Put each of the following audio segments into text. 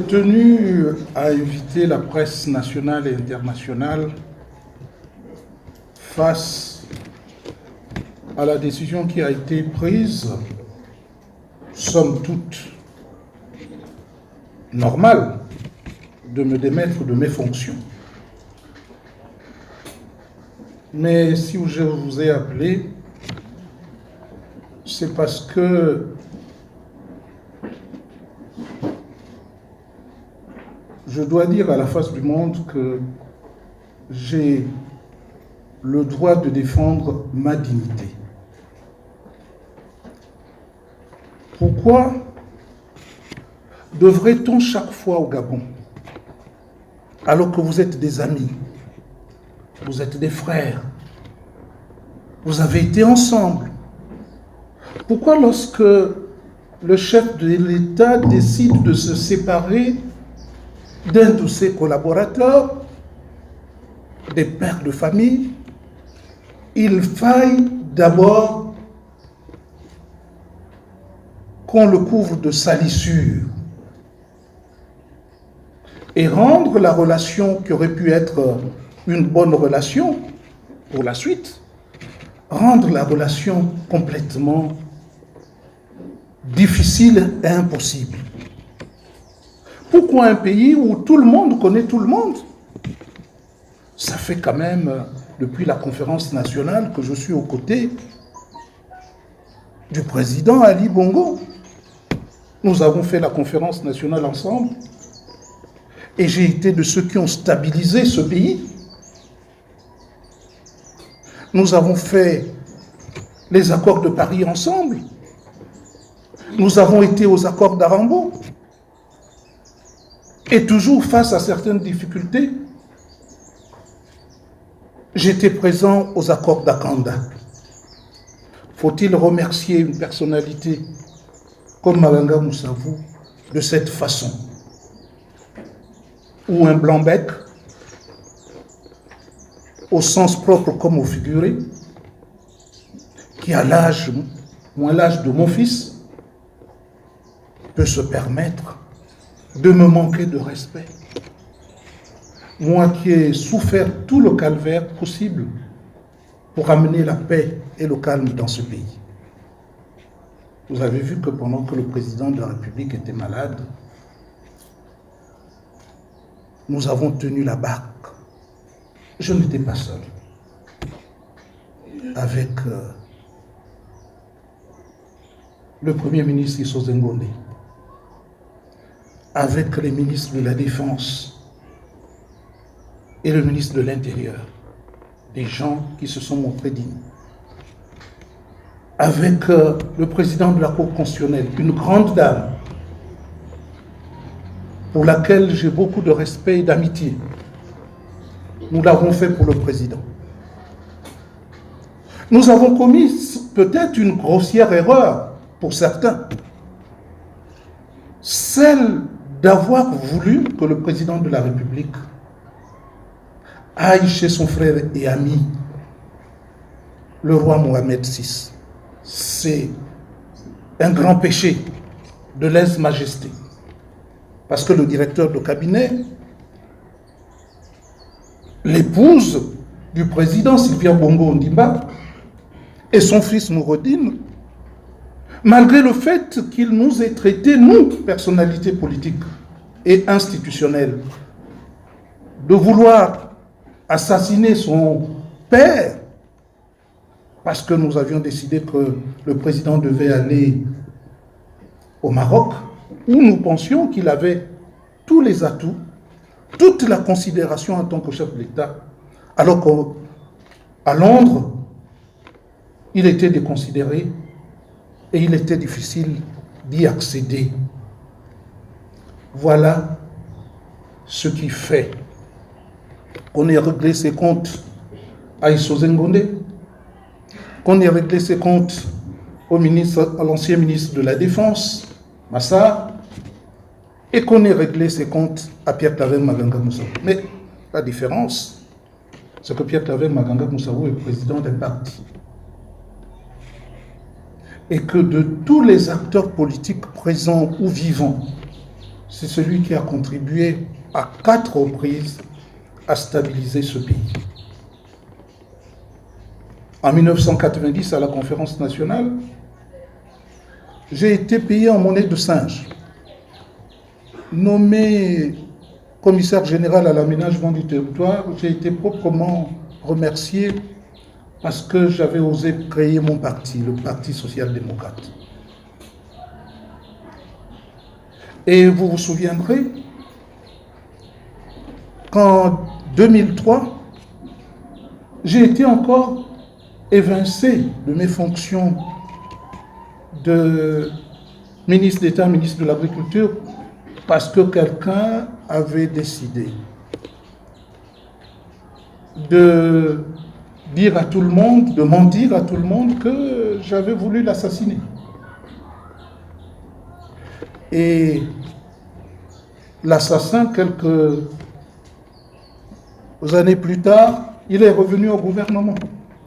tenu à inviter la presse nationale et internationale face à la décision qui a été prise, somme toute normale, de me démettre de mes fonctions. Mais si je vous ai appelé, c'est parce que je dois dire à la face du monde que j'ai le droit de défendre ma dignité. Pourquoi devrait-on chaque fois au Gabon, alors que vous êtes des amis, vous êtes des frères, vous avez été ensemble, pourquoi lorsque le chef de l'État décide de se séparer d'un de ses collaborateurs, des pères de famille, il faille d'abord qu'on le couvre de salissure et rendre la relation qui aurait pu être une bonne relation pour la suite, rendre la relation complètement difficile et impossible. Pourquoi un pays où tout le monde connaît tout le monde? Ça fait quand même, depuis la conférence nationale, que je suis aux côtés du président Ali Bongo. Nous avons fait la conférence nationale ensemble et j'ai été de ceux qui ont stabilisé ce pays. Nous avons fait les accords de Paris ensemble. Nous avons été aux accords d'Arambo. Et toujours face à certaines difficultés, j'étais présent aux accords d'Akanda. Faut-il remercier une personnalité comme Maganga Moussavou de cette façon? Ou un blanc-bec, au sens propre comme au figuré, qui a l'âge, moins l'âge de mon fils, peut se permettre de me manquer de respect. Moi qui ai souffert tout le calvaire possible pour amener la paix et le calme dans ce pays. Vous avez vu que pendant que le président de la République était malade, nous avons tenu la barque. Je n'étais pas seul. Avec le Premier ministre Issa Zengondé, avec les ministres de la Défense et le ministre de l'Intérieur, des gens qui se sont montrés dignes, avec le président de la Cour constitutionnelle, une grande dame pour laquelle j'ai beaucoup de respect et d'amitié. Nous l'avons fait pour le président. Nous avons commis peut-être une grossière erreur pour certains, celle d'avoir voulu que le président de la République aille chez son frère et ami, le roi Mohamed VI. C'est un grand péché de lèse-majesté. Parce que le directeur de cabinet, l'épouse du président Sylvia Bongo Ondimba et son fils Noureddine, malgré le fait qu'il nous ait traités, nous, personnalités politiques et institutionnelles, de vouloir assassiner son père, parce que nous avions décidé que le président devait aller au Maroc, où nous pensions qu'il avait tous les atouts, toute la considération en tant que chef de l'État, alors qu'à Londres, il était déconsidéré et il était difficile d'y accéder. Voilà ce qui fait qu'on ait réglé ses comptes à Issa Zengondé, qu'on ait réglé ses comptes à l'ancien ministre de la Défense, Massa, et qu'on ait réglé ses comptes à Pierre-Claver Maganga Moussavou. Mais la différence, c'est que Pierre-Claver Maganga Moussavou est président d'un parti. Et que de tous les acteurs politiques présents ou vivants, c'est celui qui a contribué à 4 reprises à stabiliser ce pays. En 1990, à la conférence nationale, j'ai été payé en monnaie de singe. Nommé commissaire général à l'aménagement du territoire, j'ai été proprement remercié parce que j'avais osé créer mon parti, le Parti social-démocrate. Et vous vous souviendrez qu'en 2003, j'ai été encore évincé de mes fonctions de ministre d'État, ministre de l'Agriculture, parce que quelqu'un avait décidé de dire à tout le monde, de mentir à tout le monde que j'avais voulu l'assassiner. Et l'assassin, quelques années plus tard, il est revenu au gouvernement.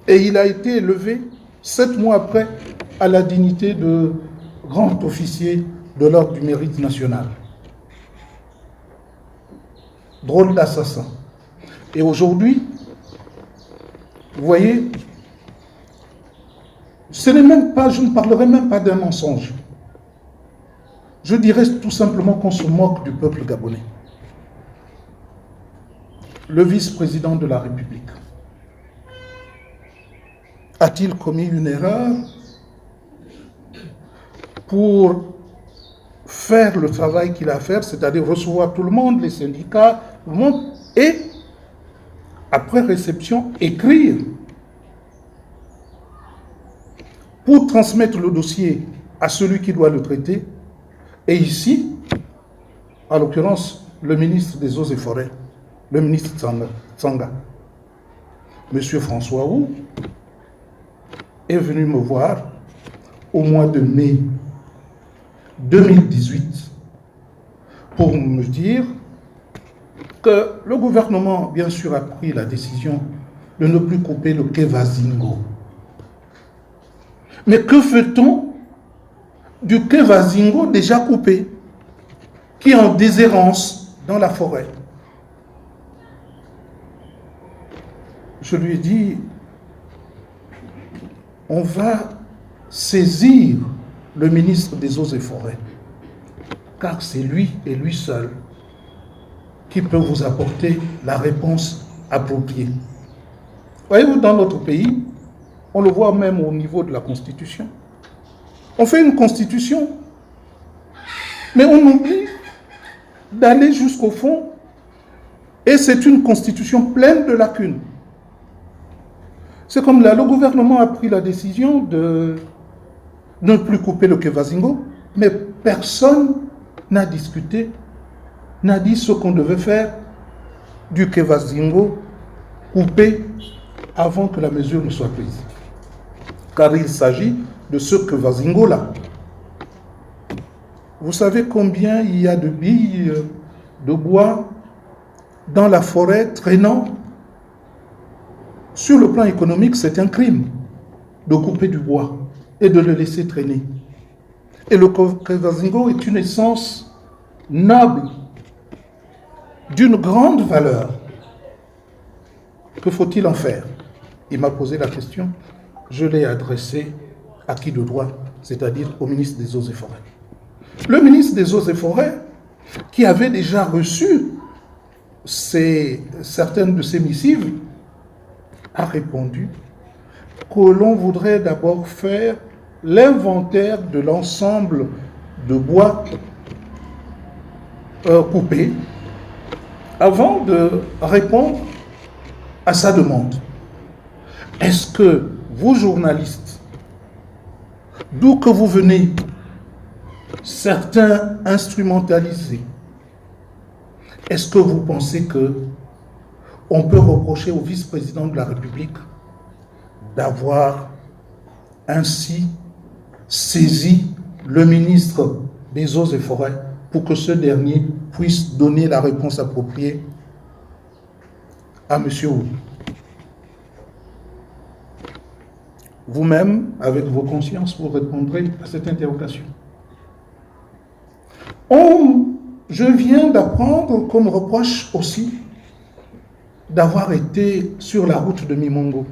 Et il a été élevé 7 mois après à la dignité de grand officier de l'ordre du mérite national. Drôle d'assassin. Et aujourd'hui, vous voyez, je ne parlerai même pas d'un mensonge. Je dirais tout simplement qu'on se moque du peuple gabonais. Le vice-président de la République a-t-il commis une erreur pour faire le travail qu'il a à faire, c'est-à-dire recevoir tout le monde, les syndicats, tout le monde, et après réception, écrire pour transmettre le dossier à celui qui doit le traiter, et ici, en l'occurrence, le ministre des Eaux et Forêts, le ministre Tsanga, M. François Roux, est venu me voir au mois de mai 2018 pour me dire que le gouvernement, bien sûr, a pris la décision de ne plus couper le quai Vazingo. Mais que fait-on du quai Vazingo déjà coupé, qui est en déshérence dans la forêt? Je lui ai dit, on va saisir le ministre des Eaux et Forêts, car c'est lui et lui seul qui peut vous apporter la réponse appropriée. Voyez-vous, dans notre pays, on le voit même au niveau de la Constitution. On fait une Constitution, mais on oublie d'aller jusqu'au fond, et c'est une Constitution pleine de lacunes. C'est comme là, le gouvernement a pris la décision de ne plus couper le quai Vazingo, mais personne n'a discuté, n'a dit ce qu'on devait faire du quai Vazingo coupé avant que la mesure ne soit prise. Car il s'agit de ce quai Vazingo-là. Vous savez combien il y a de billes de bois dans la forêt traînant? Sur le plan économique, c'est un crime de couper du bois et de le laisser traîner. Et le quai Vazingo est une essence noble, d'une grande valeur. Que faut-il en faire? Il m'a posé la question, je l'ai adressée à qui de droit, c'est-à-dire au ministre des Eaux et Forêts. Le ministre des Eaux et Forêts, qui avait déjà reçu certaines de ces missives, a répondu que l'on voudrait d'abord faire l'inventaire de l'ensemble de bois coupés avant de répondre à sa demande. Est-ce que vous, journalistes, d'où que vous venez, certains instrumentalisés, est-ce que vous pensez que on peut reprocher au vice-président de la République d'avoir ainsi saisi le ministre des Eaux et Forêts pour que ce dernier puisse donner la réponse appropriée à M. Wu? Vous-même, avec vos consciences, vous répondrez à cette interrogation. On Je viens d'apprendre qu'on me reproche aussi d'avoir été sur la route de Mimongo.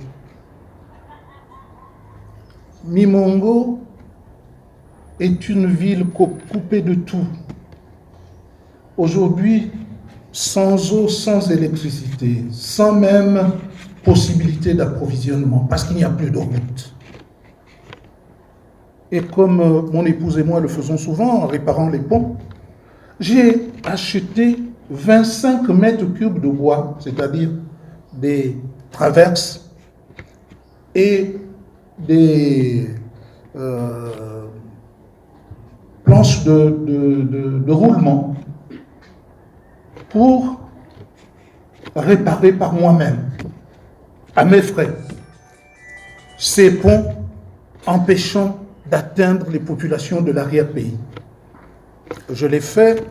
Mimongo est une ville coupée de tout. Aujourd'hui, sans eau, sans électricité, sans même possibilité d'approvisionnement, parce qu'il n'y a plus de route. Et comme mon épouse et moi le faisons souvent en réparant les ponts, j'ai acheté 25 mètres cubes de bois, c'est-à-dire des traverses et des planches de roulement pour réparer par moi-même, à mes frais, ces ponts empêchant d'atteindre les populations de l'arrière-pays. Je l'ai fait,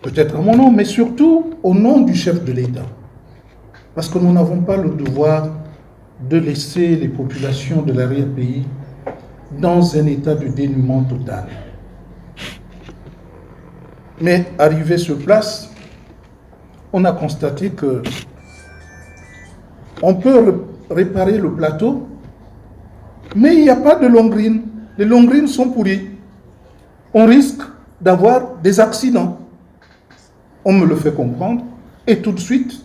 peut-être à mon nom, mais surtout au nom du chef de l'État. Parce que nous n'avons pas le devoir de laisser les populations de l'arrière-pays dans un état de dénuement total. Mais arrivé sur place, on a constaté que on peut réparer le plateau, mais il n'y a pas de longrines. Les longrines sont pourries. On risque d'avoir des accidents. On me le fait comprendre. Et tout de suite,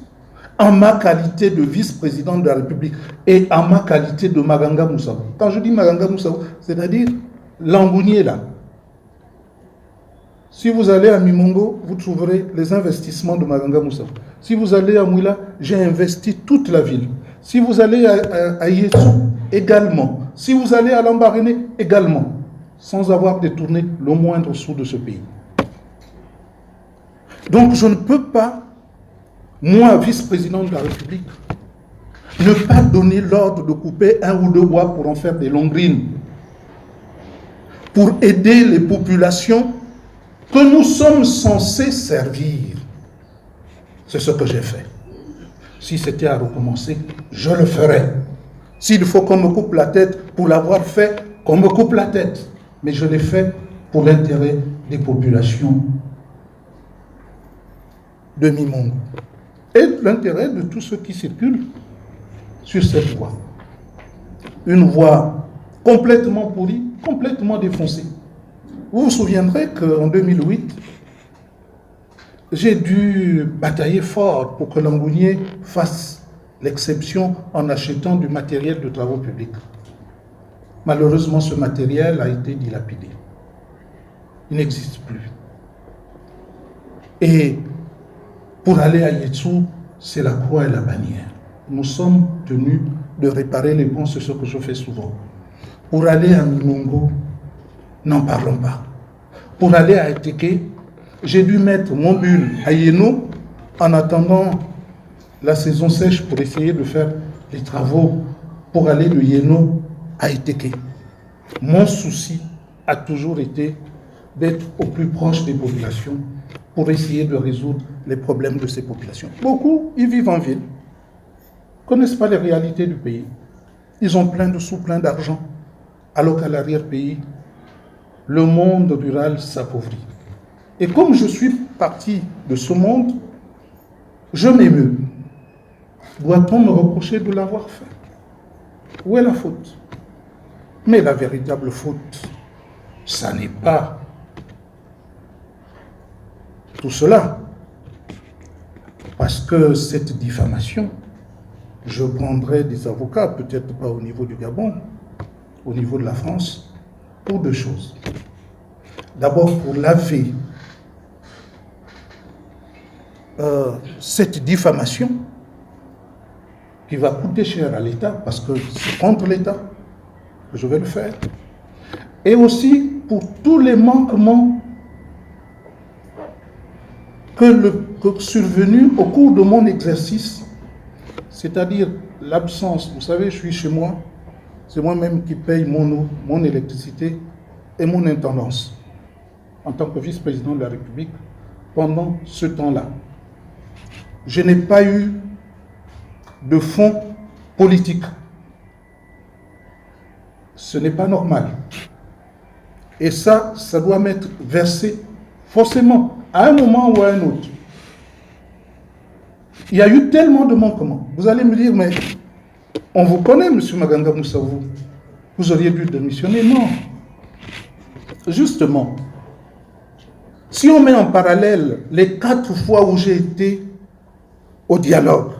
en ma qualité de vice-président de la République et en ma qualité de Maganga Moussaou. Quand je dis Maganga Moussaou, c'est-à-dire l'Angounier là. Si vous allez à Mimongo, vous trouverez les investissements de Maganga Moussaou. Si vous allez à Mouila, j'ai investi toute la ville. Si vous allez à Yetsou, également. Si vous allez à Lambaréné, également. Sans avoir détourné le moindre sou de ce pays. Donc je ne peux pas, moi, vice-président de la République, ne pas donner l'ordre de couper un ou deux bois pour en faire des longrines, pour aider les populations que nous sommes censés servir. C'est ce que j'ai fait. Si c'était à recommencer, je le ferais. S'il faut qu'on me coupe la tête pour l'avoir fait, qu'on me coupe la tête. Mais je l'ai fait pour l'intérêt des populations de Mimongo. Et l'intérêt de tous ceux qui circulent sur cette voie. Une voie complètement pourrie, complètement défoncée. Vous vous souviendrez qu'en 2008, j'ai dû batailler fort pour que l'Angounier fasse l'exception en achetant du matériel de travaux publics. Malheureusement, ce matériel a été dilapidé. Il n'existe plus. Et pour aller à Yetsou, c'est la croix et la bannière. Nous sommes tenus de réparer les ponts, c'est ce que je fais souvent. Pour aller à Mimongo, n'en parlons pas. Pour aller à Eteke, j'ai dû mettre mon bulle à Yeno en attendant la saison sèche pour essayer de faire les travaux pour aller de Yeno à Eteke. Mon souci a toujours été d'être au plus proche des populations pour essayer de résoudre les problèmes de ces populations. Beaucoup, ils vivent en ville, ne connaissent pas les réalités du pays. Ils ont plein de sous, plein d'argent, alors qu'à l'arrière-pays, le monde rural s'appauvrit. Et comme je suis parti de ce monde, je m'émeus. Doit-on me reprocher de l'avoir fait? Où est la faute? Mais la véritable faute, ça n'est pas tout cela. Parce que cette diffamation, je prendrai des avocats, peut-être pas au niveau du Gabon, au niveau de la France, pour deux choses. D'abord, pour laver cette diffamation qui va coûter cher à l'État, parce que c'est contre l'État que je vais le faire, et aussi pour tous les manquements que survenus au cours de mon exercice, c'est-à-dire l'absence. Vous savez, je suis chez moi, c'est moi-même qui paye mon eau, mon électricité et mon intendance en tant que vice-président de la République pendant ce temps-là. Je n'ai pas eu de fonds politiques. Ce n'est pas normal. Et ça doit m'être versé Forcément, à un moment ou à un autre, il y a eu tellement de manquements. Vous allez me dire, mais on vous connaît, M. Maganga Moussavou. Vous auriez dû démissionner. Non. Justement, si on met en parallèle les 4 fois où j'ai été au dialogue,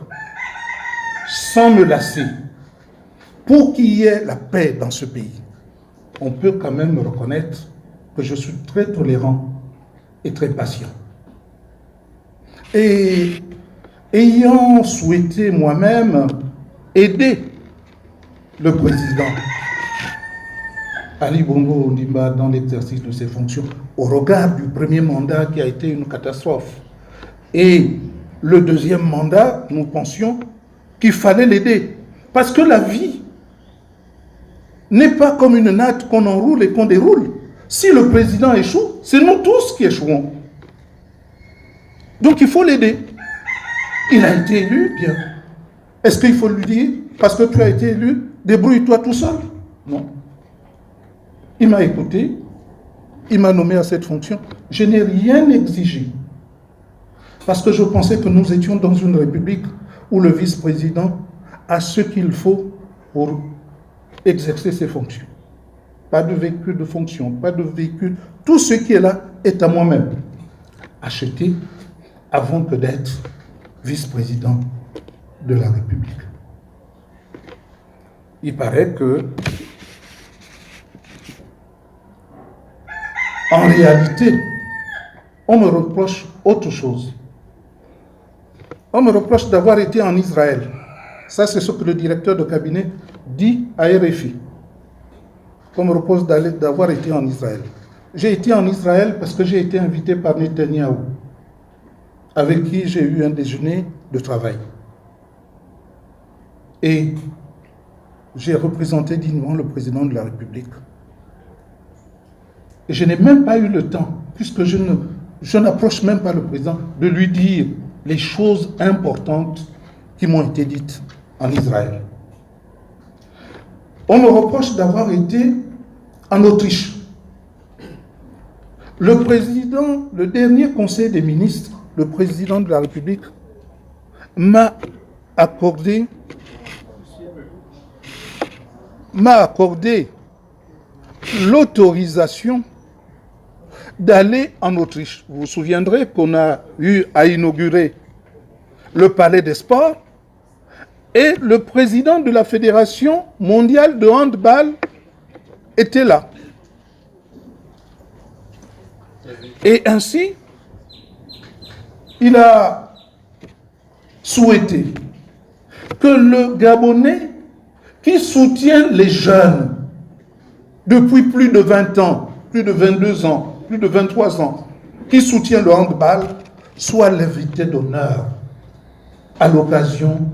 sans me lasser, pour qu'il y ait la paix dans ce pays, on peut quand même reconnaître que je suis très tolérant et très patient. Et ayant souhaité moi-même aider le président Ali Bongo Ondimba dans l'exercice de ses fonctions, au regard du premier mandat qui a été une catastrophe, et le deuxième mandat, nous pensions qu'il fallait l'aider. Parce que la vie n'est pas comme une natte qu'on enroule et qu'on déroule. Si le président échoue, c'est nous tous qui échouons. Donc il faut l'aider. Il a été élu, bien. Est-ce qu'il faut lui dire, parce que tu as été élu, débrouille-toi tout seul? Non. Il m'a écouté, il m'a nommé à cette fonction. Je n'ai rien exigé. Parce que je pensais que nous étions dans une république où le vice-président a ce qu'il faut pour exercer ses fonctions. Pas de véhicule de fonction, pas de véhicule. Tout ce qui est là est à moi-même. Acheté avant que d'être vice-président de la République. Il paraît que, en réalité, on me reproche autre chose. On me reproche d'avoir été en Israël. Ça, c'est ce que le directeur de cabinet dit à RFI. On me reproche d'avoir été en Israël. J'ai été en Israël parce que j'ai été invité par Netanyahou, avec qui j'ai eu un déjeuner de travail. Et j'ai représenté dignement le président de la République. Et je n'ai même pas eu le temps, puisque je n'approche même pas le président, de lui dire les choses importantes qui m'ont été dites en Israël. On me reproche d'avoir été en Autriche. Le président, le dernier conseil des ministres, le président de la République, m'a accordé l'autorisation d'aller en Autriche. Vous vous souviendrez qu'on a eu à inaugurer le Palais des Sports et le président de la Fédération mondiale de handball était là. Et ainsi, il a souhaité que le Gabonais qui soutient les jeunes depuis plus de 20 ans, plus de 22 ans, plus de 23 ans, qui soutient le handball, soit l'invité d'honneur à l'occasion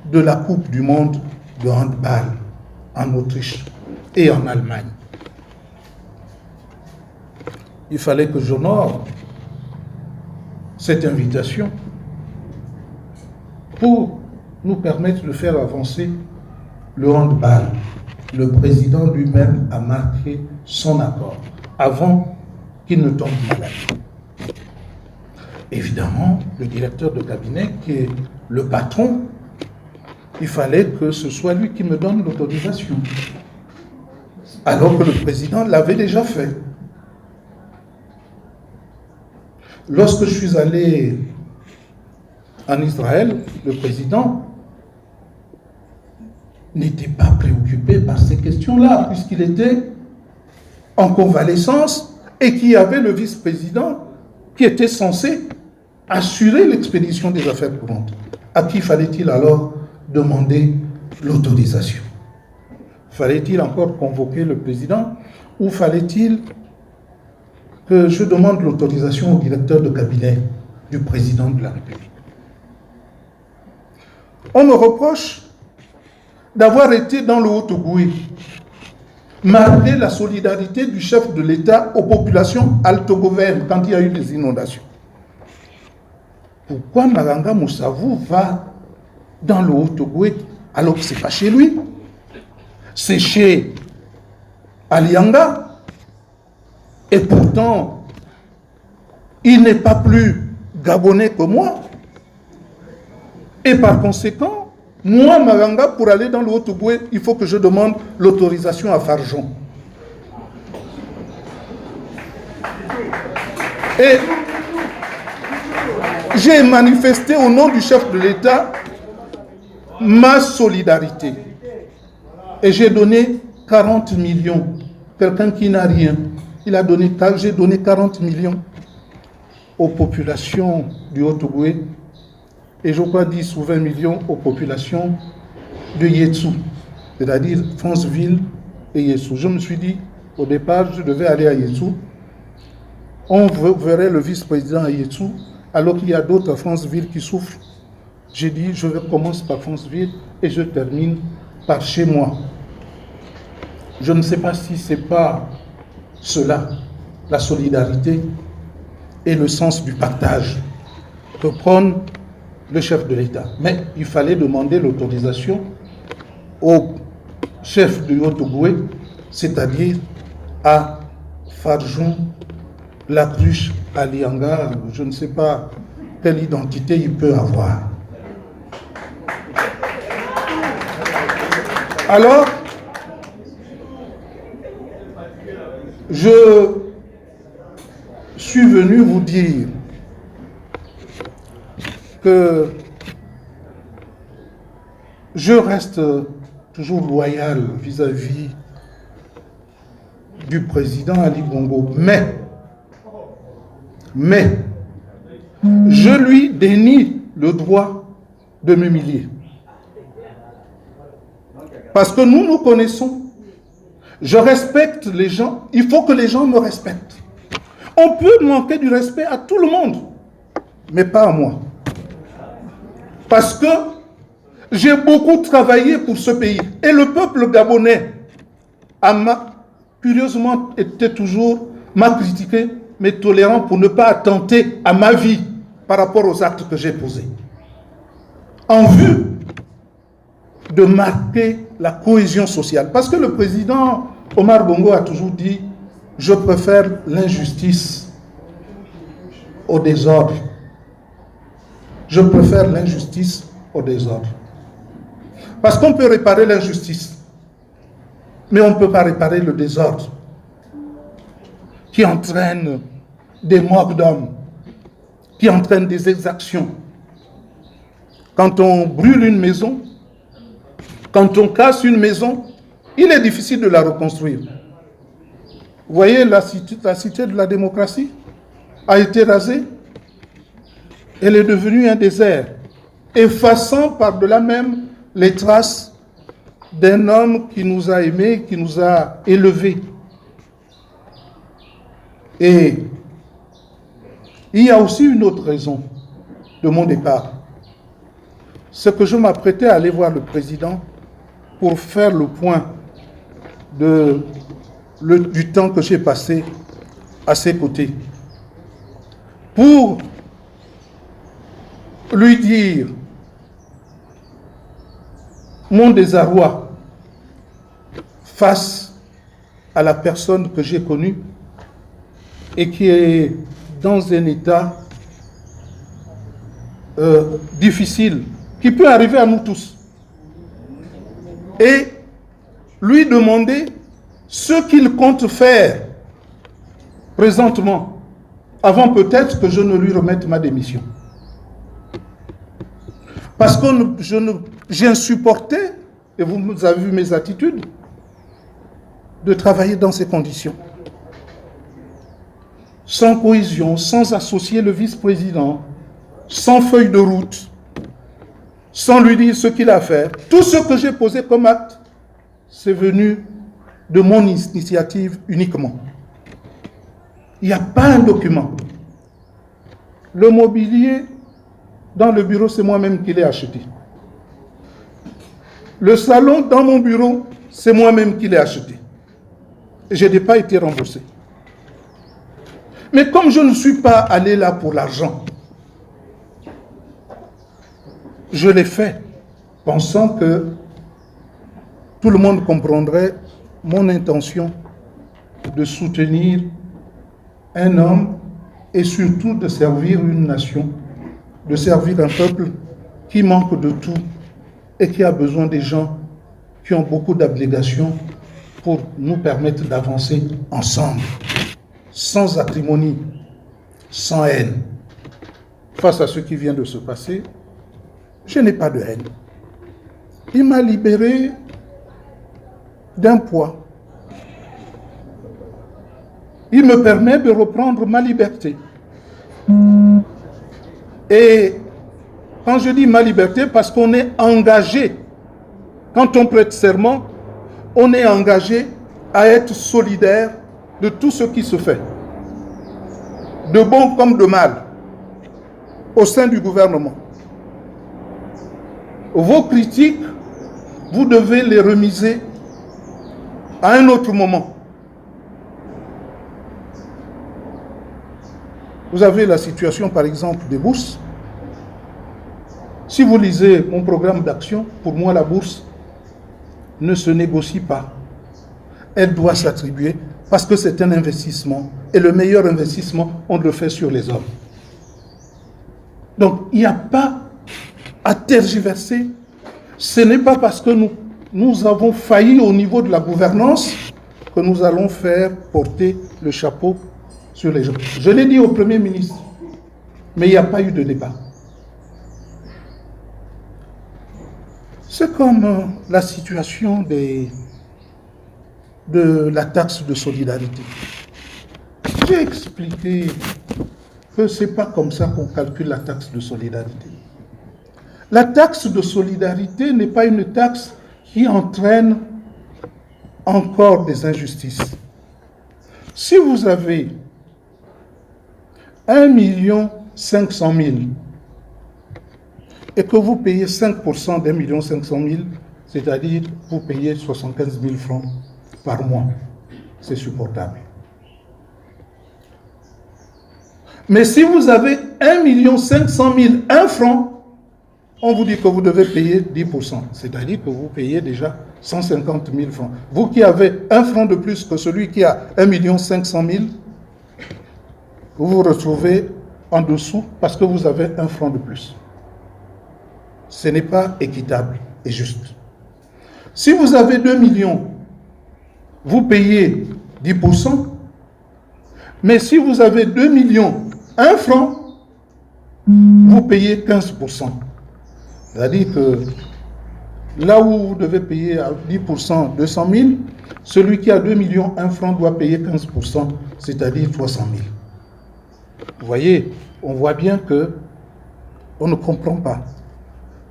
de la Coupe du monde de handball en Autriche et en Allemagne. Il fallait que j'honore cette invitation pour nous permettre de faire avancer le handball. Le président lui-même a marqué son accord avant qu'il ne tombe malade. Évidemment, le directeur de cabinet, qui est le patron, il fallait que ce soit lui qui me donne l'autorisation. Alors que le président l'avait déjà fait. Lorsque je suis allé en Israël, le président n'était pas préoccupé par ces questions-là, puisqu'il était en convalescence et qu'il y avait le vice-président qui était censé assurer l'expédition des affaires courantes. À qui fallait-il alors demander l'autorisation? Fallait-il encore convoquer le président ou fallait-il que je demande l'autorisation au directeur de cabinet du président de la République? On me reproche d'avoir été dans le Haut-Ogooué, malgré la solidarité du chef de l'État aux populations altogovernes quand il y a eu des inondations. Pourquoi Maganga Moussavou va dans le Haut-Ogooué alors que ce n'est pas chez lui? C'est chez Alianga. Et pourtant, il n'est pas plus gabonais que moi. Et par conséquent, moi, Maranga, pour aller dans le Haut-Ogooué, il faut que je demande l'autorisation à Farjon. Et j'ai manifesté au nom du chef de l'État ma solidarité. Et j'ai donné 40 millions. Quelqu'un qui n'a rien, j'ai donné 40 millions aux populations du Haut-Ogooué et je crois 10 ou 20 millions aux populations de Yétsou, c'est-à-dire Franceville et Yétsou. Je me suis dit, au départ, je devais aller à Yétsou. On verrait le vice-président à Yétsou, alors qu'il y a d'autres à Franceville qui souffrent. J'ai dit, je commence par Franceville et je termine par chez moi. Je ne sais pas si ce n'est pas cela, la solidarité et le sens du partage que prône le chef de l'État. Mais il fallait demander l'autorisation au chef du Haut-Ogooué, c'est-à-dire à Farjon, Lacruche, Alianga, je ne sais pas quelle identité il peut avoir. Alors, je suis venu vous dire que je reste toujours loyal vis-à-vis du président Ali Bongo, mais je lui dénie le droit de m'humilier. Parce que nous nous connaissons. Je respecte les gens. Il faut que les gens me respectent. On peut manquer du respect à tout le monde, mais pas à moi. Parce que j'ai beaucoup travaillé pour ce pays. Et le peuple gabonais curieusement était toujours m'a critiqué, mais tolérant pour ne pas attenter à ma vie par rapport aux actes que j'ai posés. En vue de marquer la cohésion sociale. Parce que le président Omar Bongo a toujours dit « Je préfère l'injustice au désordre. Je préfère l'injustice au désordre. » Parce qu'on peut réparer l'injustice, mais on ne peut pas réparer le désordre qui entraîne des morts d'hommes, qui entraîne des exactions. Quand on brûle une maison, quand on casse une maison, il est difficile de la reconstruire. Vous voyez, la cité de la démocratie a été rasée. Elle est devenue un désert, effaçant par-delà même les traces d'un homme qui nous a aimés, qui nous a élevés. Et il y a aussi une autre raison de mon départ. C'est que je m'apprêtais à aller voir le président pour faire le point du temps que j'ai passé à ses côtés. Pour lui dire mon désarroi face à la personne que j'ai connue et qui est dans un état difficile, qui peut arriver à nous tous. Et lui demander ce qu'il compte faire présentement, avant peut-être que je ne lui remette ma démission. Parce que j'ai insupporté, et vous avez vu mes attitudes, de travailler dans ces conditions. Sans cohésion, sans associer le vice-président, sans feuille de route, sans lui dire ce qu'il a à faire. Tout ce que j'ai posé comme acte, c'est venu de mon initiative uniquement. Il n'y a pas un document. Le mobilier dans le bureau, c'est moi-même qui l'ai acheté. Le salon dans mon bureau, c'est moi-même qui l'ai acheté. Et je n'ai pas été remboursé. Mais comme je ne suis pas allé là pour l'argent, je l'ai fait, pensant que tout le monde comprendrait mon intention de soutenir un homme et surtout de servir une nation, de servir un peuple qui manque de tout et qui a besoin des gens qui ont beaucoup d'abnégations pour nous permettre d'avancer ensemble, sans acrimonie, sans haine. Face à ce qui vient de se passer, je n'ai pas de haine. Il m'a libéré d'un poids. Il me permet de reprendre ma liberté. Et quand je dis ma liberté, parce qu'on est engagé, quand on prête serment, on est engagé à être solidaire de tout ce qui se fait, de bon comme de mal, au sein du gouvernement. Vos critiques, vous devez les remiser à un autre moment. Vous avez la situation, par exemple, des bourses. Si vous lisez mon programme d'action, pour moi, la bourse ne se négocie pas. Elle doit s'attribuer parce que c'est un investissement. Et le meilleur investissement, on le fait sur les hommes. Donc, il n'y a pas à tergiverser. Ce n'est pas parce que nous avons failli au niveau de la gouvernance que nous allons faire porter le chapeau sur les gens. Je l'ai dit au Premier ministre, mais il n'y a pas eu de débat. C'est comme la situation de la taxe de solidarité. J'ai expliqué que ce n'est pas comme ça qu'on calcule la taxe de solidarité. La taxe de solidarité n'est pas une taxe qui entraîne encore des injustices. Si vous avez 1 500 000 et que vous payez 5% d'1 500 000, c'est-à-dire vous payez 75 000 francs par mois, c'est supportable. Mais si vous avez 1 500 000, 1 franc, on vous dit que vous devez payer 10%, c'est-à-dire que vous payez déjà 150 000 francs. Vous qui avez 1 franc de plus que celui qui a 1 500 000, vous vous retrouvez en dessous parce que vous avez 1 franc de plus. Ce n'est pas équitable et juste. Si vous avez 2 millions, vous payez 10%, mais si vous avez 2 millions, 1 franc, vous payez 15%. C'est-à-dire que là où vous devez payer à 10% 200 000, celui qui a 2 millions 1 franc doit payer 15%, c'est-à-dire 300 000. Vous voyez, on voit bien que on ne comprend pas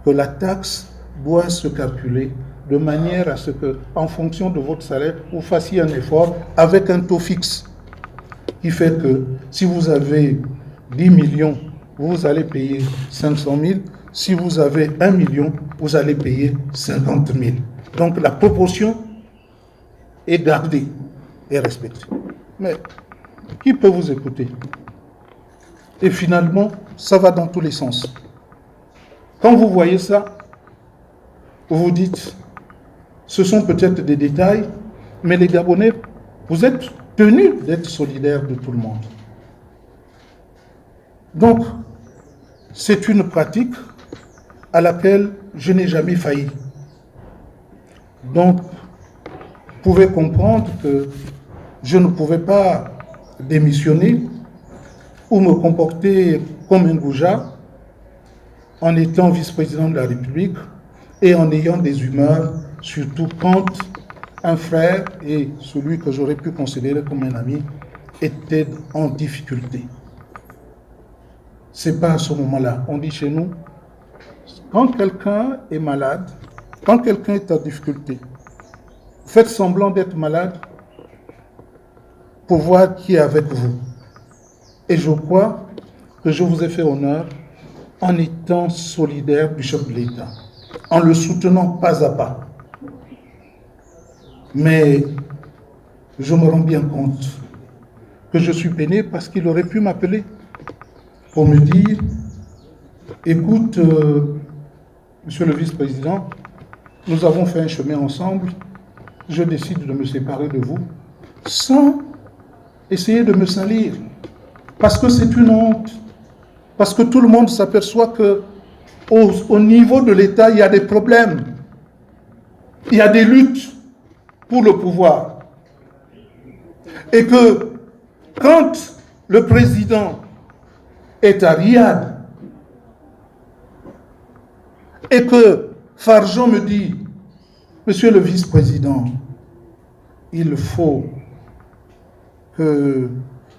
que la taxe doit se calculer de manière à ce que, en fonction de votre salaire, vous fassiez un effort avec un taux fixe qui fait que si vous avez 10 millions, vous allez payer 500 000. Si vous avez 1 million, vous allez payer 50 000. Donc la proportion est gardée et respectée. Mais qui peut vous écouter? Et finalement, ça va dans tous les sens. Quand vous voyez ça, vous vous dites, ce sont peut-être des détails, mais les Gabonais, vous êtes tenus d'être solidaires de tout le monde. Donc, c'est une pratique à laquelle je n'ai jamais failli. Donc, vous pouvez comprendre que je ne pouvais pas démissionner ou me comporter comme un goujat en étant vice-président de la République et en ayant des humeurs, surtout quand un frère et celui que j'aurais pu considérer comme un ami étaient en difficulté. C'est pas à ce moment-là. On dit chez nous, quand quelqu'un est malade, quand quelqu'un est en difficulté, faites semblant d'être malade pour voir qui est avec vous. Et je crois que je vous ai fait honneur en étant solidaire du chef de l'État, en le soutenant pas à pas. Mais je me rends bien compte que je suis peiné parce qu'il aurait pu m'appeler pour me dire, écoute, monsieur le vice-président, nous avons fait un chemin ensemble, je décide de me séparer de vous, sans essayer de me salir. Parce que c'est une honte. Parce que tout le monde s'aperçoit que au niveau de l'État, il y a des problèmes. Il y a des luttes pour le pouvoir. Et que quand le président est à Riyad et que Farjon me dit, monsieur le vice-président, il faut que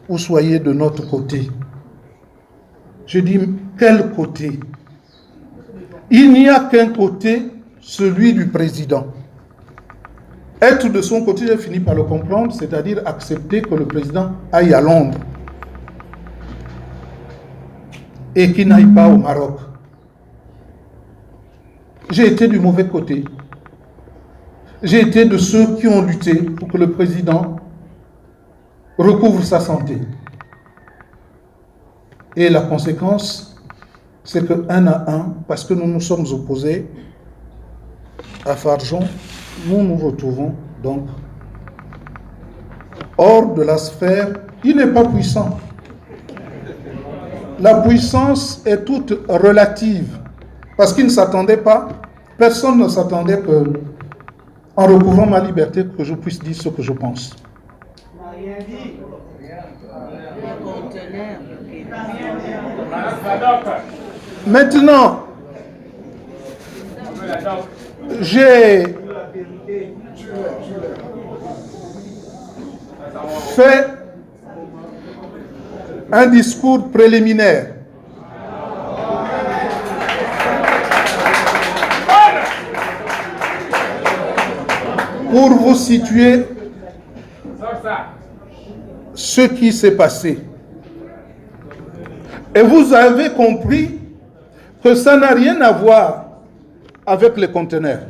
vous soyez de notre côté. Je dis, quel côté? Il n'y a qu'un côté, celui du président. Être de son côté, j'ai fini par le comprendre, c'est-à-dire accepter que le président aille à Londres et qu'il n'aille pas au Maroc. J'ai été du mauvais côté. J'ai été de ceux qui ont lutté pour que le président recouvre sa santé. Et la conséquence, c'est que 1 à 1, parce que nous nous sommes opposés à Farjon, nous nous retrouvons donc hors de la sphère. Il n'est pas puissant. La puissance est toute relative. Parce qu'il ne s'attendait pas, personne ne s'attendait que, en recouvrant ma liberté, que je puisse dire ce que je pense. Maintenant, j'ai fait un discours préliminaire pour vous situer ce qui s'est passé. Et vous avez compris que ça n'a rien à voir avec les conteneurs.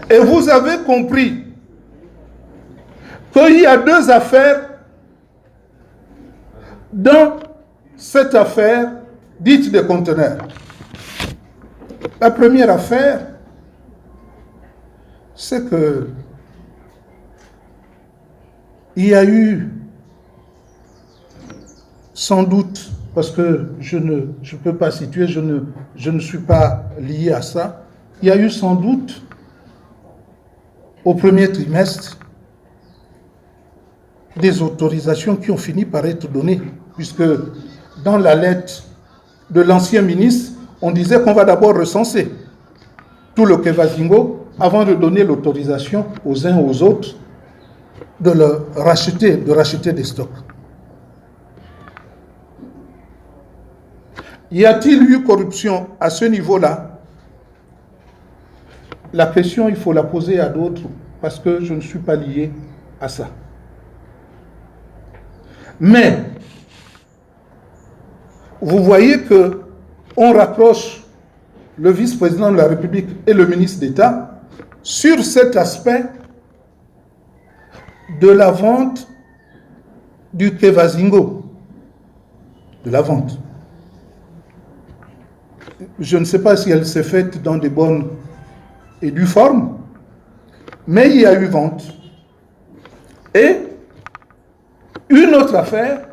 Et vous avez compris qu'il y a 2 affaires dans cette affaire dite des conteneurs. La première affaire, c'est que il y a eu sans doute, parce que je ne peux pas situer, je ne suis pas lié à ça, il y a eu sans doute au premier trimestre des autorisations qui ont fini par être données, puisque dans la lettre de l'ancien ministre, on disait qu'on va d'abord recenser tout le Kevazingo avant de donner l'autorisation aux uns aux autres de racheter des stocks. Y a-t-il eu corruption à ce niveau-là? La question, il faut la poser à d'autres, parce que je ne suis pas lié à ça. Mais, vous voyez que on rapproche le vice-président de la République et le ministre d'État sur cet aspect de la vente du Kevazingo, de la vente. Je ne sais pas si elle s'est faite dans de bonnes et dues formes, mais il y a eu vente. Et une autre affaire,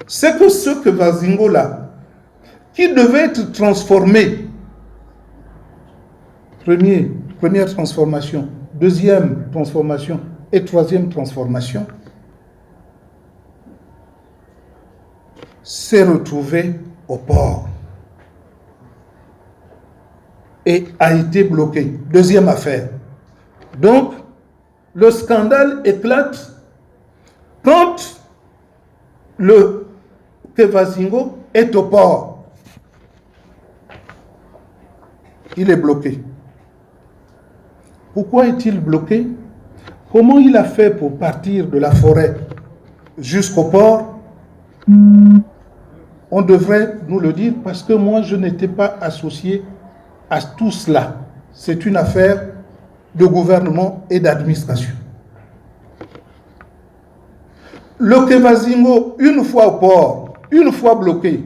c'est que ce Kevazingo-là, qui devait être transformé, première transformation, deuxième transformation et troisième transformation, s'est retrouvé au port et a été bloqué. Deuxième affaire. Donc, le scandale éclate quand le Kevazingo est au port. Il est bloqué. Pourquoi est-il bloqué? Comment il a fait pour partir de la forêt jusqu'au port? On devrait nous le dire, parce que moi, je n'étais pas associé à tout cela. C'est une affaire de gouvernement et d'administration. Le Kevazingo, une fois au port, une fois bloqué,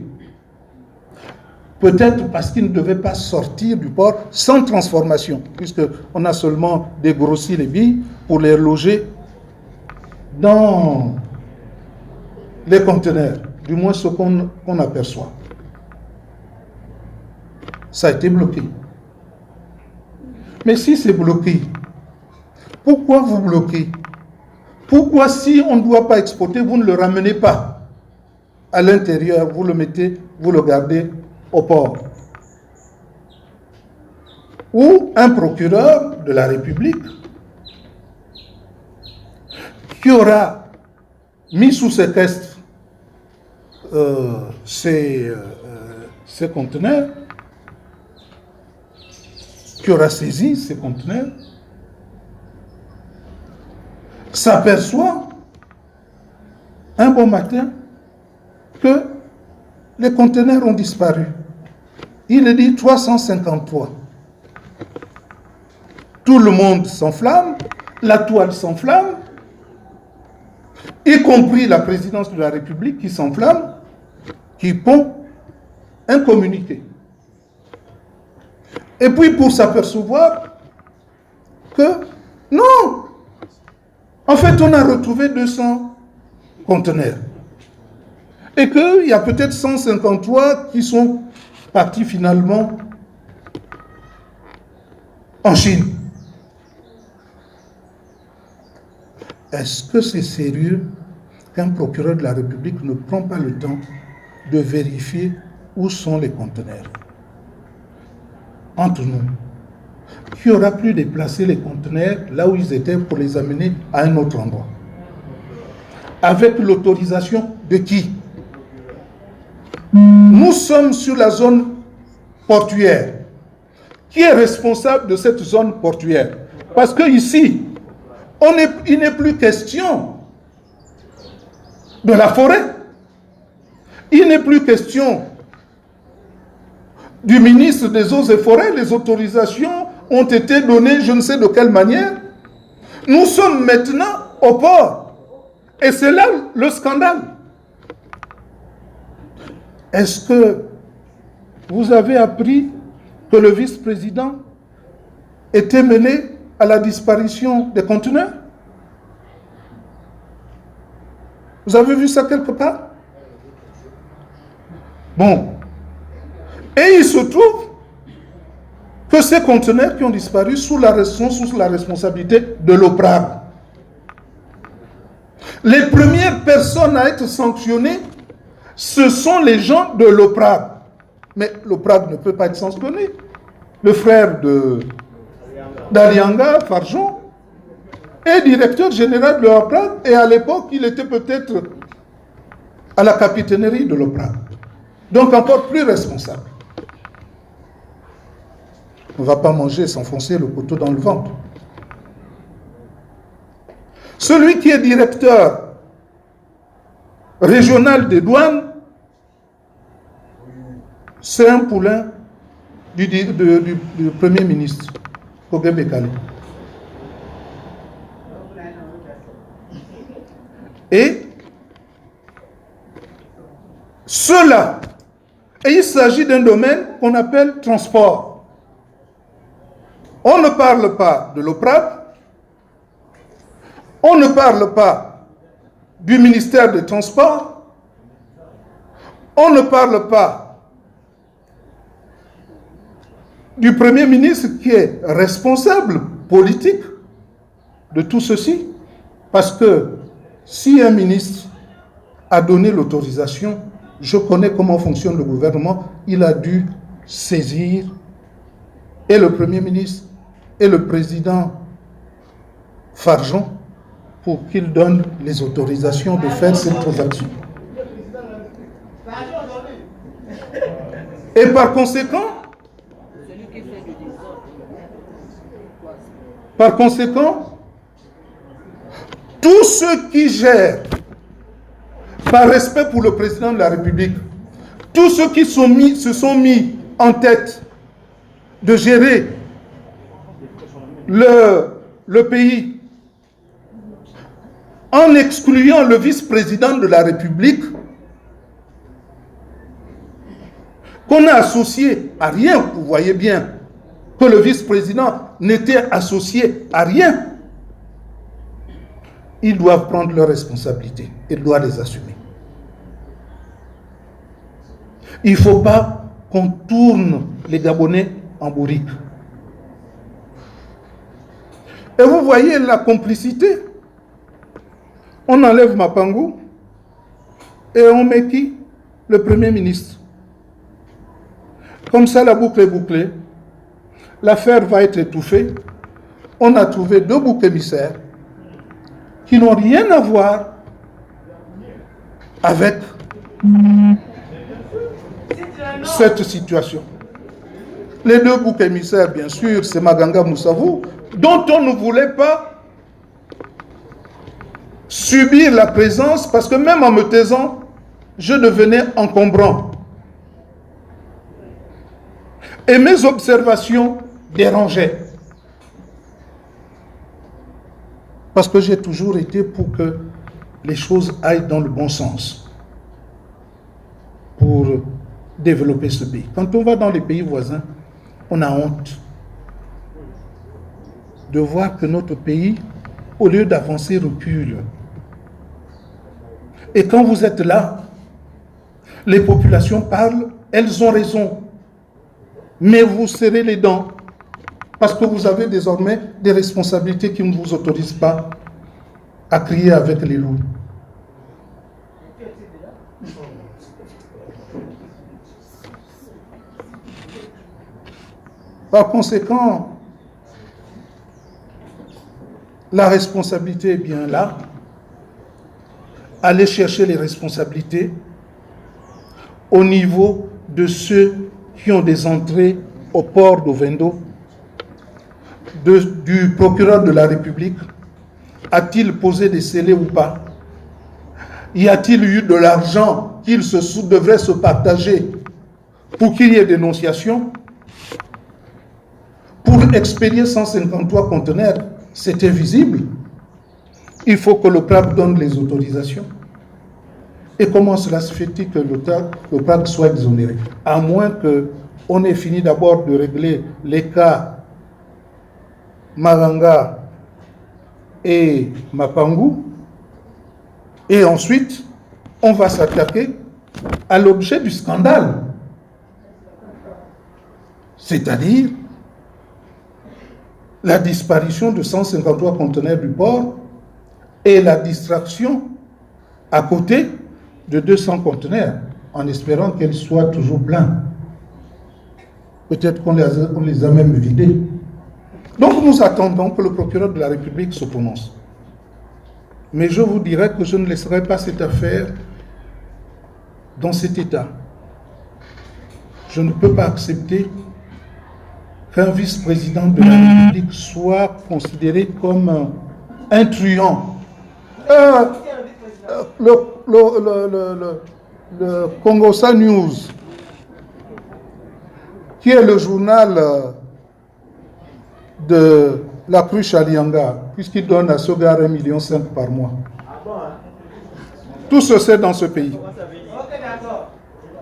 peut-être parce qu'il ne devait pas sortir du port sans transformation, puisqu'on a seulement dégrossi les billes pour les loger dans les conteneurs, du moins ce qu'on aperçoit. Ça a été bloqué. Mais si c'est bloqué, pourquoi vous bloquez? Pourquoi si on ne doit pas exporter, vous ne le ramenez pas à l'intérieur, vous le mettez, vous le gardez au port? Ou un procureur de la République qui aura mis sous séquestre ces conteneurs, qui aura saisi ces conteneurs, s'aperçoit un bon matin que les conteneurs ont disparu. Il est dit 353. Tout le monde s'enflamme, la toile s'enflamme, y compris la présidence de la République qui s'enflamme, qui pond un communiqué. Et puis pour s'apercevoir que non, en fait on a retrouvé 200 conteneurs et qu'il y a peut-être 153 qui sont partis finalement en Chine. Est-ce que c'est sérieux qu'un procureur de la République ne prend pas le temps de vérifier où sont les conteneurs? Entre nous, qui aura pu déplacer les conteneurs là où ils étaient pour les amener à un autre endroit? Avec l'autorisation de qui? Nous sommes sur la zone portuaire. Qui est responsable de cette zone portuaire? Parce que ici, il n'est plus question de la forêt. Il n'est plus question du ministre des Eaux et Forêts. Les autorisations ont été données, je ne sais de quelle manière. Nous sommes maintenant au port. Et c'est là le scandale. Est-ce que vous avez appris que le vice-président était mêlé à la disparition des conteneurs? Vous avez vu ça quelque part? Bon. Et il se trouve que ces conteneurs qui ont disparu sont sous la responsabilité de l'OPRAG. Les premières personnes à être sanctionnées, ce sont les gens de l'OPRAG. Mais l'OPRAG ne peut pas être sanctionné. Le frère d'Alianga, Farjon, est directeur général de l'OPRAG et à l'époque, il était peut-être à la capitainerie de l'OPRAG. Donc encore plus responsable. On ne va pas manger, s'enfoncer le couteau dans le ventre. Celui qui est directeur régional des douanes, c'est un poulain du Premier ministre, Kogé Bekale. Et cela, et il s'agit d'un domaine qu'on appelle transport. On ne parle pas de l'OPRAG, on ne parle pas du ministère des Transports, on ne parle pas du Premier ministre qui est responsable politique de tout ceci, parce que si un ministre a donné l'autorisation, je connais comment fonctionne le gouvernement, il a dû saisir et le Premier ministre et le président Farjon pour qu'ils donnent les autorisations de faire cette transaction. Et par conséquent, tous ceux qui gèrent, par respect pour le président de la République, tous ceux qui se sont mis en tête de gérer le pays en excluant le vice-président de la République, qu'on a associé à rien, vous voyez bien que le vice-président n'était associé à rien, ils doivent prendre leurs responsabilités et doivent les assumer. Il ne faut pas qu'on tourne les Gabonais en bourrique. Et vous voyez la complicité. On enlève Mapangou et on met qui? Le Premier ministre. Comme ça, la boucle est bouclée. L'affaire va être étouffée. On a trouvé 2 boucs émissaires qui n'ont rien à voir avec cette situation. Les 2 boucs émissaires, bien sûr, c'est Maganga Moussavou, dont on ne voulait pas subir la présence, parce que même en me taisant, je devenais encombrant. Et mes observations dérangeaient. Parce que j'ai toujours été pour que les choses aillent dans le bon sens pour développer ce pays. Quand on va dans les pays voisins, on a honte de voir que notre pays, au lieu d'avancer, recule. Et quand vous êtes là, les populations parlent, elles ont raison. Mais vous serrez les dents parce que vous avez désormais des responsabilités qui ne vous autorisent pas à crier avec les loups. Par conséquent, la responsabilité est bien là. Allez chercher les responsabilités au niveau de ceux qui ont des entrées au port d'Ovendo, du procureur de la République. A-t-il posé des scellés ou pas? Y a-t-il eu de l'argent qu'il devrait se partager pour qu'il y ait dénonciation? Pour expédier 153 conteneurs, c'était visible. Il faut que le PRAC donne les autorisations. Et comment cela se fait-il que le PRAC soit exonéré? À moins qu'on ait fini d'abord de régler les cas Maganga et Mapangou, et ensuite, on va s'attaquer à l'objet du scandale. C'est-à-dire la disparition de 153 conteneurs du port et la distraction à côté de 200 conteneurs, en espérant qu'elles soient toujours pleins. Peut-être qu'on les a même vidés. Donc nous attendons que le procureur de la République se prononce. Mais je vous dirais que je ne laisserai pas cette affaire dans cet état. Je ne peux pas accepter qu'un vice-président de la République soit considéré comme un truand. Le Congosa News, qui est le journal de la cruche Alianga, puisqu'il donne à ce gars 1,5 million par mois. Tout se sait dans ce pays.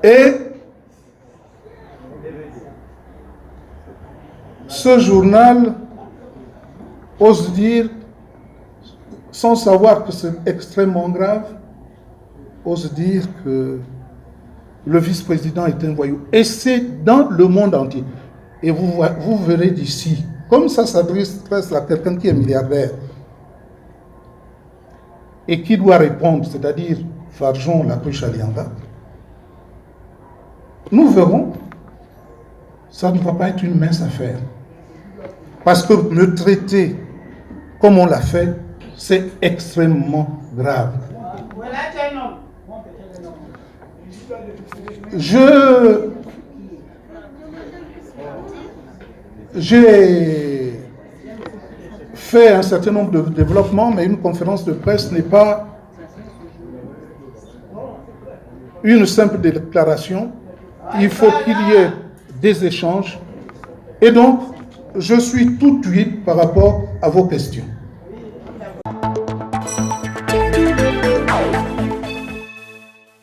Et ce journal ose dire, sans savoir que c'est extrêmement grave, ose dire que le vice-président est un voyou. Et c'est dans le monde entier. Et vous verrez d'ici, comme ça s'adresse à quelqu'un qui est milliardaire et qui doit répondre, c'est-à-dire Farjon, la cruche Alianga, nous verrons, ça ne va pas être une mince affaire. Parce que me traiter comme on l'a fait, c'est extrêmement grave. J'ai fait un certain nombre de développements, mais une conférence de presse n'est pas une simple déclaration. Il faut qu'il y ait des échanges. Et donc, je suis tout ouïe par rapport à vos questions.